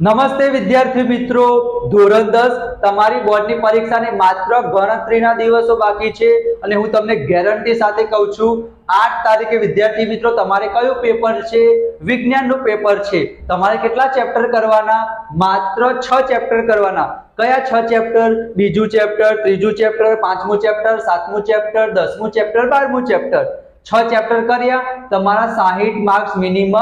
નમસ્તે વિદ્યાર્થી મિત્રો, ધોરણ 10 તમારી બોર્ડની પરીક્ષાને માત્ર ગણતરીના દિવસો બાકી છે અને હું તમને ગેરંટી સાથે કહું છું 8 તારીખે વિદ્યાર્થી મિત્રો તમારે કયું પેપર છે? વિજ્ઞાનનું પેપર છે। તમારે કેટલા ચેપ્ટર કરવાના? માત્ર 6 ચેપ્ટર કરવાના। કયા 6 ચેપ્ટર? બીજું ચેપ્ટર, ત્રીજું ચેપ્ટર, પાંચમું ચેપ્ટર, સાતમું ચેપ્ટર, 10મું ચેપ્ટર, 12મું ચેપ્ટર। 6 ચેપ્ટર કર્યા, તમારા 60 માર્ક્સ મિનિમમ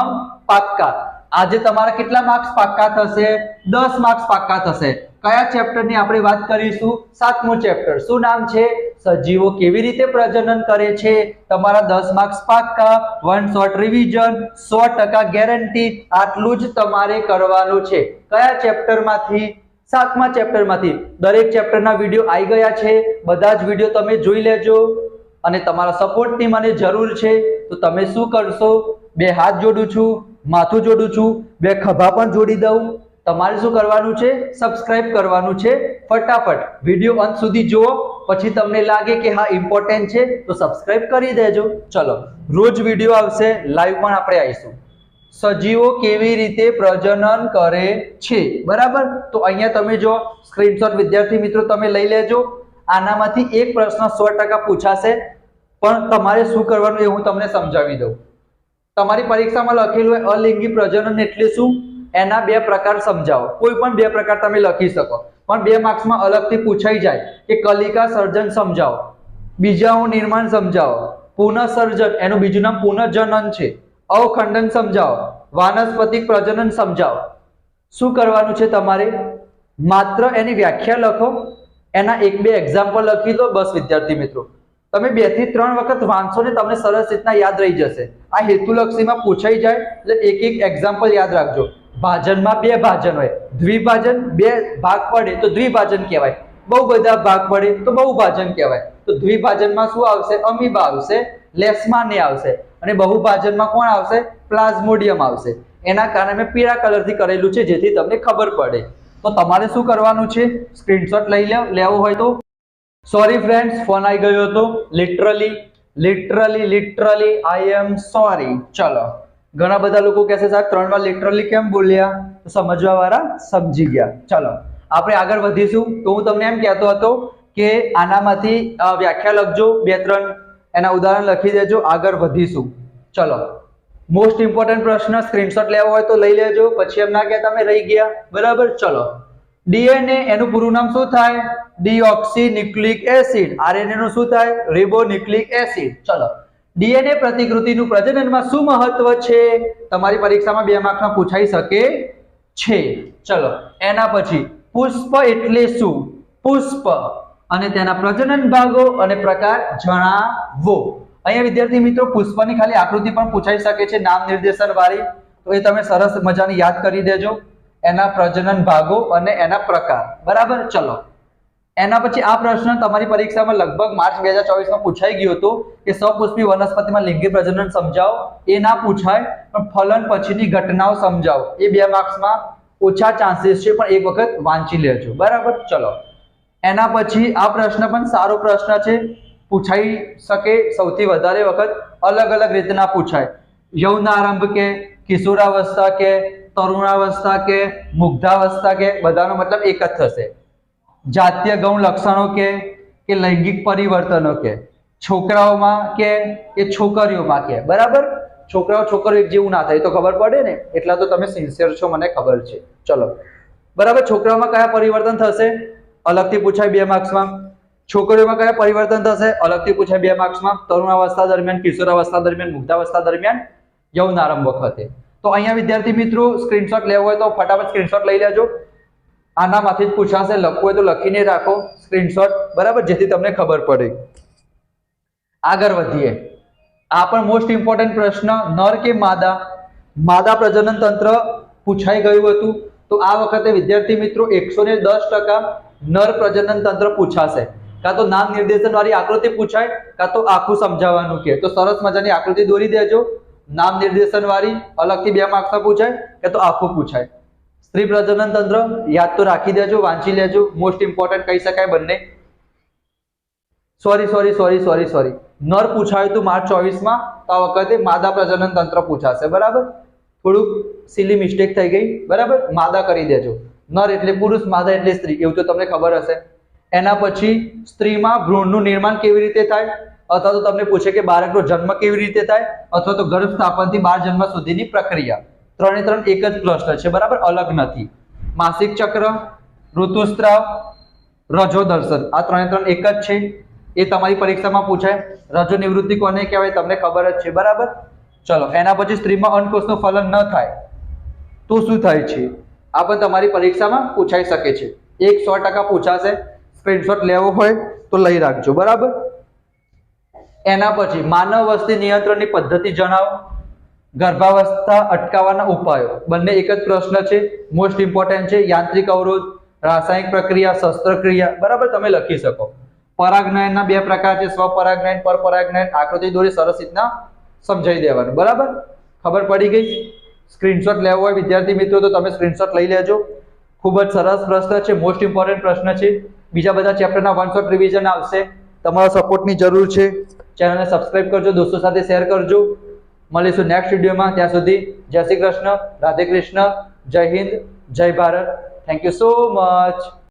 પાક્કા। આજે તમારા કેટલા માર્ક્સ પાક્કા થશે? 10 માર્ક્સ પાક્કા થશે। કયા ચેપ્ટરની આપણે વાત કરીશું? સાતમું ચેપ્ટર। શું નામ છે? સજીવો કેવી રીતે પ્રજનન કરે છે। તમારા 10 માર્ક્સ પાક્કા, વન શોર્ટ રિવિઝન, 100% ગેરંટી। આટલું જ તમારે કરવાનું છે। કયા ચેપ્ટરમાંથી? સાતમા ચેપ્ટરમાંથી। દરેક ચેપ્ટરના વિડિયો આવી ગયા છે, બધા જ વિડિયો તમે જોઈ લેજો અને તમારા સપોર્ટની મને જરૂર છે। તો તમે શું કરશો? બે હાથ જોડું છું, માથું જોડું છું, બે ખભા પણ જોડી દઉં। તમારે શું કરવાનું છે? સબસ્ક્રાઇબ કરવાનું છે। ફટાફટ વિડિયો અંત સુધી જુઓ, પછી તમને લાગે કે હા ઇમ્પોર્ટન્ટ છે તો સબસ્ક્રાઇબ કરી દેજો। ચલો, રોજ વિડિયો આવશે, લાઈવ પણ આપણે આવીશું। સજીવો કેવી રીતે પ્રજનન કરે છે, બરાબર? તો અહીંયા તમે જો સ્ક્રીનશોટ વિદ્યાર્થી મિત્રો તમે લઈ લેજો। આનામાંથી એક પ્રશ્ન 100% પૂછાશે, પણ તમારે શું કરવાનું એ હું તમને સમજાવી દઉં। તમારી પરીક્ષામાં લખેલું હોય અલિંગી પ્રજનન એટલે શું, એના બે પ્રકાર સમજાવો। કોઈ પણ બે પ્રકાર તમે લખી શકો, પણ 2 માર્ક્સમાં અલગથી પૂછાઈ જાય કે કલિકા સર્જન સમજાવો, બીજાણુ નિર્માણ સમજાવો, પુનઃસર્જન એનું બીજું નામ પુનઃજનન છે, અવખંડન સમજાવો, વાનસ્પતિક પ્રજનન સમજાવો। શું કરવાનું છે તમારે? માત્ર એની વ્યાખ્યા લખો, એના 1-2 એક્ઝામ્પલ લખી દો, બસ વિદ્યાર્થી મિત્રો। તમે 2 થી 3 વખત વાંચશો ને તમને સરસ રીતના યાદ રહી જશે। આ હેતુલક્ષીમાં પૂછાઈ જાય એટલે એક એક્ઝામ્પલ યાદ રાખજો। ભાજનમાં 2 ભાજન હોય, દ્વિભાજન 2 ભાગ પડે તો દ્વિભાજન કહેવાય, બહુ બધા ભાગ પડે તો બહુભાજન કહેવાય। તો દ્વિભાજનમાં શું આવશે? અમીબા આવશે, લેશમાનિયા આવશે, અને બહુભાજનમાં કોણ આવશે? પ્લાઝ્મોડિયમ આવશે। એના કારણે મેં પીળા કલરથી કરેલું છે જેથી તમને ખબર પડે। તો તમારે શું કરવાનું છે? સ્ક્રીનશોટ લઈ લેવો હોય તો। સોરી ફ્રેન્ડ્સ, ફોન આવી ગયો હતો, લિટરલી આઈ એમ સોરી। ચલો, ઘણા બધા લોકો કહેશે સાહેબ 3 વાર લિટરલી કેમ બોલ્યા? તો સમજવા વાળા સમજી ગયા। ચલો, આપણે આગળ વધીશું। તો હું તમને એમ કહેતો હતો કે આનામાંથી વ્યાખ્યા લખજો, 2-3 એના ઉદાહરણ લખી દેજો, આગળ વધીશું। ચલો, મોસ્ટ ઇમ્પોર્ટન્ટ પ્રશ્ન, સ્ક્રીનશોટ લેવો હોય તો લઈ લેજો, પછી એમ ના કે તમે રહી ગયા, બરાબર? ચલો, ડીએનએ એનું પૂરું નામ શું થાય? Deoxy nucleic acid. આરએનએ નું શું થાય? Ribonucleic acid. ચલો, ડીએનએ પ્રતિકૃતિનું પ્રજનનમાં શું મહત્વ છે? તમારી પરીક્ષામાં 2 માર્કમાં પૂછાઈ શકે છે। ચલો, એના પછી પુષ્પ એટલે શું? પુષ્પ અને તેના પ્રજનન ભાગો અને પ્રકાર જણાવો। અહીંયા વિદ્યાર્થી મિત્રો પુષ્પની ખાલી આકૃતિ પણ પૂછાઈ શકે છે, નામ નિર્દેશન વાળી, તો એ તમે સરસ મજાની યાદ કરી દેજો, એના પ્રજનન ભાગો અને એના પ્રકાર, બરાબર? ચલો, એના પછી આ પ્રશ્ન તમારી પરીક્ષામાં લગભગ માર્ચ 2024માં પૂછાઈ ગયો હતો કે સપુષ્પી વનસ્પતિમાં લિંગી પ્રજનન સમજાવો। એ ના પૂછાય, પણ ફલન પછીની ઘટનાઓ સમજાવો, એ 2 માર્ક્સમાં ઓછા ચાન્સીસ છે, પણ એક વખત વાંચી લેજો, બરાબર? ચલો, એના પછી આ પ્રશ્ન પણ સારો પ્રશ્ન છે, પૂછાઈ શકે સૌથી વધારે વખત, અલગ અલગ રીતના પૂછાય। યૌનારંભ કે, કિશોરાવસ્થા કે, તરુણાવસ્થા કે, મુગ્ધાવસ્થા કે, બધાનો મતલબ એક જ થશે। જાતીય ગૌણ લક્ષણો કે લૈંગિક પરિવર્તનો કે, છોકરાઓમાં કે છોકરીઓમાં કે, બરાબર? છોકરાઓ છોકરીઓ એક જેવું ના થાય તો ખબર પડે ને, એટલા તો તમે સિન્સિયર છો, મને ખબર છે। ચલો, બરાબર? છોકરાઓમાં કયા પરિવર્તન થશે? અલગથી પૂછાય 2 માર્ક્સમાં। છોકરીઓમાં કયા પરિવર્તન થશે? અલગથી પૂછાય 2 માર્ક્સમાં। તરુણાવસ્થા દરમિયાન, કિશોરાવસ્થા દરમિયાન, મુગ્ધાવસ્થા દરમિયાન, યૌનારંભ વખતે। તો અહીંયા વિદ્યાર્થી મિત્રો સ્ક્રીનશોટ લેવો હોય તો ફટાફટ સ્ક્રીનશોટ લઈ લેજો, આનામાંથી જ પૂછાશે, લખવું હોય તો લખીને રાખો સ્ક્રીનશોટ, બરાબર? જેથી તમને ખબર પડે। આગળ વધીએ। આ પણ મોસ્ટ ઇમ્પોર્ટન્ટ પ્રશ્ન, નર કે માદા? માદા પ્રજનન તંત્ર પૂછાઈ ગયું હતું, તો આ વખતે વિદ્યાર્થી મિત્રો 110% નર પ્રજનન તંત્ર પૂછાશે। કાં તો નામ નિર્દેશન વાળી આકૃતિ પૂછાય, કાં તો આખું સમજાવવાનું કે, તો સરસ મજાની આકૃતિ દોરી દેજો, નામ નિર્દેશન વાળી, અલગથી 2 માર્ક્સમાં પૂછાય કે તો આખું પૂછાય। સ્ત્રી પ્રજનન તંત્ર યાદ તો રાખી દેજો, વાંચી લેજો, મોસ્ટ ઇમ્પોર્ટન્ટ કહી શકાય બંને। સોરી, નર પૂછાયું હતું માર્ચ 24માં, તો આ વખતે માદા પ્રજનન તંત્ર પૂછાશે, બરાબર? થોડુંક સિલી મિસ્ટેક થઈ ગઈ, બરાબર, માદા કરી દેજો. નર એટલે પુરુષ, માદા એટલે સ્ત્રી, એવું તો તમને ખબર હશે. એના પછી સ્ત્રીમાં ભ્રૂણનું નિર્માણ કેવી રીતે થાય, અથવા તો તમને પૂછે કે બાળકનો જન્મ કેવી રીતે થાય, અથવા તો ગર્ભ સ્થાપનથી બાળ જન્મ સુધીની પ્રક્રિયા. ત્રણે ત્રણ એક જ પ્રશ્ન છે, બરાબર, અલગ નથી. માસિક ચક્ર, ઋતુસ્રાવ, રજો દર્શન, આ ત્રણે ત્રણ એક જ છે. એ તમારી પરીક્ષામાં પૂછાય. રજો નિવૃત્તિ કોને કહેવાય તમને ખબર જ છે, બરાબર. ચલો, એના પછી સ્ત્રીમાં અંડકોષનું ફલન ન થાય તો શું થાય છે, આ પણ તમારી પરીક્ષામાં પૂછાઈ શકે છે. 100% પૂછાશે. સ્ક્રીનશોટ લેવો હોય તો લઈ રાખજો, બરાબર. એના પછી માનવ વસ્તી નિયંત્રણની પદ્ધતિ જણાવો, ગર્ભાવસ્થા અટકાવવાના ઉપાયો, બંને એક જ પ્રશ્ન છે, મોસ્ટ ઇમ્પોર્ટન્ટ છે. યાંત્રિક અવરોધ, રાસાયણિક પ્રક્રિયા, શસ્ત્રક્રિયા, બરાબર, તમે લખી શકો. પરાગનયનના બે પ્રકાર છે, સ્વપરાગનયન, પરપરાગનયન. આકૃતિ દોરી સરસ રીતના સમજાવી દેવાનું, બરાબર. ખબર પડી ગઈ? સ્ક્રીનશોટ લેવો હોય વિદ્યાર્થી મિત્રો તો તમે સ્ક્રીનશોટ લઈ લેજો. ખૂબ જ સરસ પ્રશ્ન છે, મોસ્ટ ઇમ્પોર્ટન્ટ પ્રશ્ન છે. બીજા બધા ચેપ્ટરના વન શોટ રિવિઝન આવશે. તમારા સપોર્ટની જરૂર છે. ચેનલને સબસ્ક્રાઇબ કરજો, દોસ્તો સાથે શેર કરજો. મળીશું નેક્સ્ટ વિડીયોમાં. ત્યાં સુધી જય શ્રી કૃષ્ણ, રાધે કૃષ્ણ, જય હિન્દ, જય Bharat. Thank you so much.